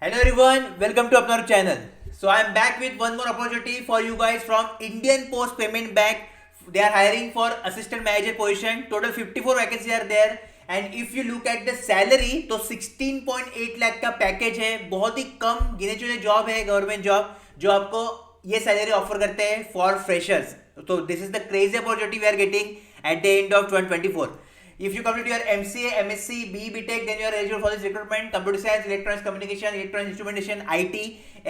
Hello everyone, welcome to our channel. So I am back with one more opportunity for you guys from Indian Post Payment Bank. They are hiring for assistant manager position. Total 54 vacancies are there. And if you look at the salary, तो 16.8 लाख का package है. बहुत ही कम गिने चुने job है, government job जो आपको ये सैलरी ऑफर करते हैं फॉर फ्रेशर्स. तो this is the crazy opportunity we are getting at the end of 2024. If you complete your MCA, MSc, BE, Tech, then you are eligible for this recruitment. Computer science, electronics communication, electronics instrumentation, IT,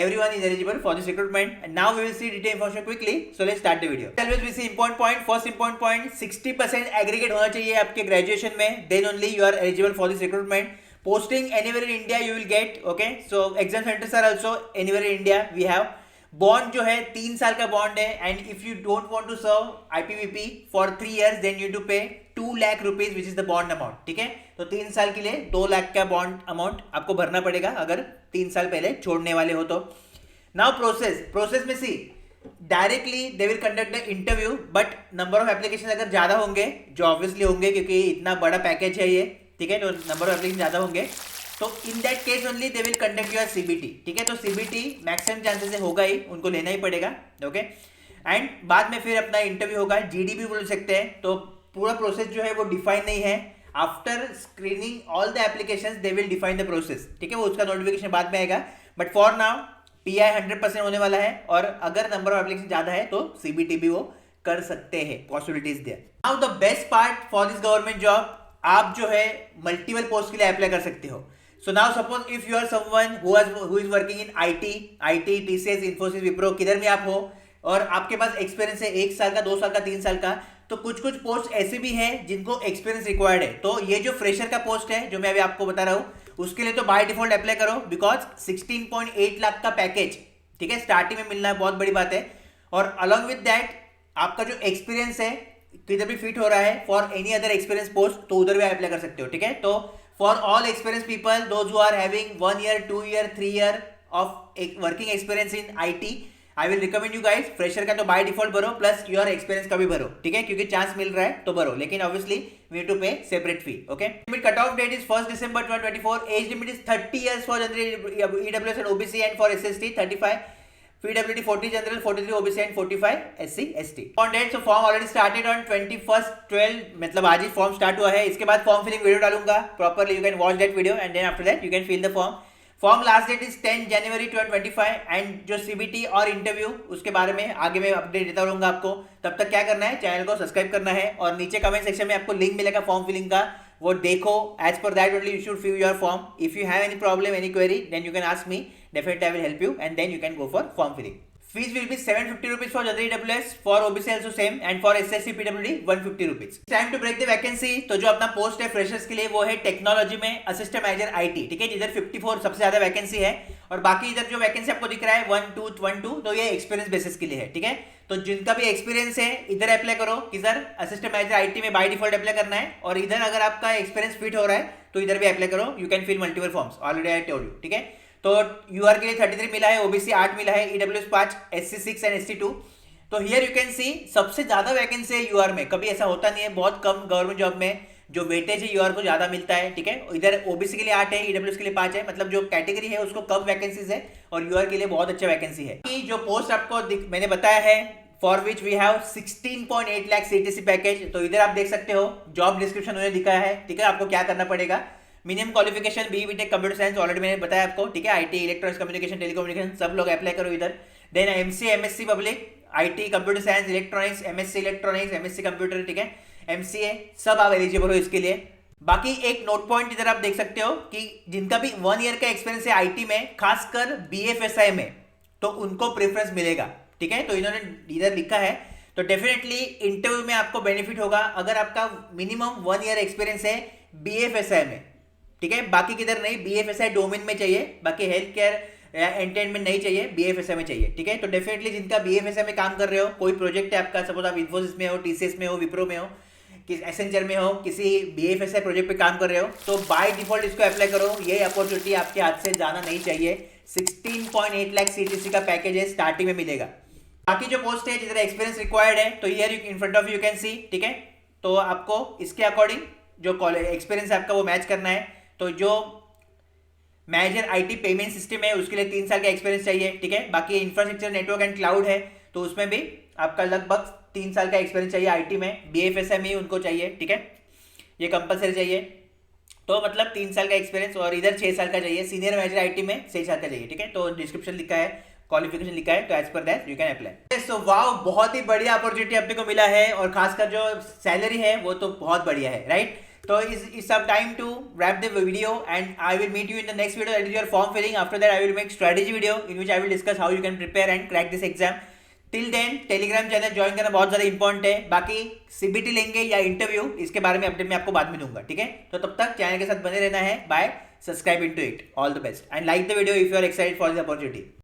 everyone is eligible for this recruitment. And now we will see detailed information quickly. So let's start the video. Always we see important point. First important point, 60% aggregate होना चाहिए आपके graduation में. Then only you are eligible for this recruitment. Posting anywhere in India you will get. Okay. So exam centers are also anywhere in India. We have. Bond जो है 3 साल का bond है and if you don't want to serve IPVP for 3 years then you to pay 2 lakh rupees which is the bond amount. ठीक है, तो 3 साल के लिए 2 लाख का बॉन्ड अमाउंट आपको भरना पड़ेगा अगर 3 साल पहले छोड़ने वाले हो तो. नाउ प्रोसेस में see directly they will conduct the interview but number of application अगर ज्यादा होंगे जो ऑब्वियसली होंगे क्योंकि इतना बड़ा पैकेज है ये. ठीक है, तो नंबर ऑफ एप्लीकेशन ज्यादा होंगे तो in that case only they will conduct your CBT. ठीक है, तो सीबीटी मैक्सिमम चांसेस होगा ही, उनको लेना ही पड़ेगा. ओके, एंड बाद में फिर अपना इंटरव्यू होगा. जीडी भी बोल सकते हैं. तो पूरा प्रोसेस जो है वो डिफाइन नहीं है. After screening all the applications they will define the process. ठीक है, वो उसका नोटिफिकेशन बाद में आएगा बट फॉर नाउ पीआई 100% होने वाला है और अगर नंबर ऑफ एप्लीकेशन ज्यादा है तो सीबीटी भी वो कर सकते हैं. Possibilities there. Now the best part for this government job, आप जो है मल्टीपल पोस्ट के लिए अप्लाई कर सकते हो. So now suppose if you are someone who is working in IT, TCS, Infosys, Wipro, किधर भी आप हो और आपके पास एक्सपीरियंस है 1 साल का, 2 साल का, 3 साल का, तो कुछ पोस्ट ऐसे भी हैं जिनको एक्सपीरियंस रिक्वायर्ड है. तो ये जो फ्रेशर का पोस्ट है जो मैं अभी आपको बता रहा हूँ उसके लिए तो बाय डिफॉल्ट अप्लाई करो बिकॉज 16.8 लाख का पैकेज. ठीक है, स्टार्टिंग में मिलना बहुत बड़ी बात है और अलॉन्ग विद दैट आपका जो एक्सपीरियंस है किधर भी फिट हो रहा है for any other experience post तो उधर भी अप्लाई कर सकते हो. ठीक है, तो for all experienced people, those who are having 1 year, 2 year, 3 year of working experience in IT, I will recommend you guys fresher का तो by default भरो प्लस your experience का भी भरो. ठीक है, क्योंकि चांस मिल रहा है तो भरो, लेकिन obviously we need to pay separate fee. Okay, limit cut off date is 1st December 2024. Age limit is 30 years for general EWS and OBC and for SST 35. PWD 40 general, 43 OBC and 45 SC ST. On date, so form already started on 21st 12, मतलब आज ही form start हुआ है. इसके बाद form filling video डालूंगा properly. You can watch that video and then after that you can fill the form. Form last date is 10 January 2025 and जो CBT और interview उसके बारे में आगे मैं अपडेट देता रहूंगा आपको. तब तक क्या करना है, चैनल को सब्सक्राइब करना है और नीचे कमेंट सेक्शन में आपको लिंक मिलेगा फॉर्म फिलिंग का, वो देखो. As per that only you should fill your form. If you have any problem, any query, then you can ask me. Definitely I will help you and then you can go for form filling. Fees will be 750 rupees for general EWS, for OBC also same and for SSC PWD 150 rupees. Time to break the vacancy. तो जो अपना post है freshers के लिए वो है technology में assistant manager IT. ठीक है, जिधर 54 सबसे ज्यादा वैकेंसी है और बाकी इधर जो वैकेंसी आपको दिख रहा है 1 2 तो ये एक्सपीरियंस बेसिस के लिए है. ठीक है, तो जिनका भी एक्सपीरियंस है इधर अप्लाई करो. किधर असिस्टेंट मैनेजर IT में बाय डिफॉल्ट अप्लाई करना है और इधर अगर आपका एक्सपीरियंस फिट हो रहा है तो इधर भी अप्लाई करो. You can fill multiple forms, already I told you. ठीक है, तो यूआर के लिए 33 मिला है, ओबीसी 8 मिला है, ईडब्ल्यूएस 5, एससी 6 एंड एसटी 2. तो हियर यू कैन सी सबसे ज्यादा वैकेंसी है यूआर में. कभी ऐसा होता नहीं है, बहुत कम गवर्नमेंट जॉब में जो वेटेज है यूआर को ज्यादा मिलता है. ठीक है, इधर ओबीसी के लिए 8 है, ईडब्ल्यूएस के लिए 5 है, मतलब जो कैटेगरी है उसको कम वैकेंसीज है और यूआर के लिए बहुत अच्छा वैकेंसी है. कि जो पोस्ट आपको मैंने बताया है for which we have 16.8 lakh CTC package, तो इधर आप देख सकते हो जॉब डिस्क्रिप्शन उन्होंने दिखाया है. ठीक है, आपको क्या करना पड़ेगा. Minimum qualification BE tech computer science already मैंने बताया आपको. ठीक है, IT, इलेक्ट्रॉनिक्स कम्युनिकेशन, टेलीकम्युनिकेशन सब लोग अप्लाई करो इधर. Then MCA, MSc public, IT, computer science, electronics, MSc electronics, MSc computer. ठीक है, MCA सब आप एलिजिबल हो इसके लिए. बाकी एक नोट पॉइंट इधर आप देख सकते हो कि जिनका भी 1 ईयर का एक्सपीरियंस है IT में, खासकर BFSI में, तो उनको प्रेफरेंस मिलेगा. ठीक है, तो इन्होंने इधर लिखा है तो डेफिनेटली इंटरव्यू में आपको बेनिफिट होगा अगर आपका मिनिमम 1 ईयर एक्सपीरियंस है BFSI में. ठीक है, बाकी किधर नहीं, BFSI डोमेन में चाहिए, बाकी हेल्थ केयर एंटरटेनमेंट नहीं चाहिए, BFSI में चाहिए. ठीक है, तो डेफिनेटली जिनका BFSI में काम कर रहे हो, कोई प्रोजेक्ट है आपका, सपोज आप इन्फोसिस में हो, TCS में हो, विप्रो में हो, किस एसेंचर में हो, किसी BFSI प्रोजेक्ट पे काम कर रहे हो तो बाय डिफॉल्ट इसको अप्लाई करो. ये अपॉर्चुनिटी आपके हाथ से जाना नहीं चाहिए. 16.8 लाख सीटीसी का पैकेज है, स्टार्टिंग में मिलेगा. बाकी जो पोस्ट है जिधर एक्सपीरियंस रिक्वायर्ड है तो here in front of you can see. ठीक है, तो आपको इसके अकॉर्डिंग जो एक्सपीरियंस है आपका वो मैच करना है. तो जो मैनेजर आईटी पेमेंट सिस्टम है, उसके लिए 3 साल का एक्सपीरियंस चाहिए, ठीक है। बाकी इंफ्रास्ट्रक्चर नेटवर्क एंड क्लाउड है, तो उसमें भी आपका लगभग 3 साल का एक्सपीरियंस चाहिए आईटी में। BFSM उनको चाहिए, ठीक है, ये कंपलसरी चाहिए। तो मतलब 3 साल का एक्सपीरियंस, और इधर 6 साल का चाहिए। सीनियर मैनेजर आईटी में 6 साल का चाहिए, ठीक है। तो डिस्क्रिप्शन लिखा है, क्वालिफिकेशन लिखा है, तो as per that you can apply. So wow, बहुत ही बढ़िया अपॉर्चुनिटी अपने को मिला है, और खासकर जो सैलरी है वो तो बहुत बढ़िया है, right. So it's some time to wrap the video, and I will meet you in the next video, that is your form filling. After that I will make strategy video in which I will discuss how you can prepare and crack this exam. Till then Telegram channel join करना बहुत ज़्यादा important है। बाकी CBT लेंगे या interview, इसके बारे में अपडेट मैं आपको बाद में दूंगा, ठीक है। तो तब तक चैनल के साथ बने रहना है। Bye, subscribe into it, all the best, and like the video if you are excited for this opportunity.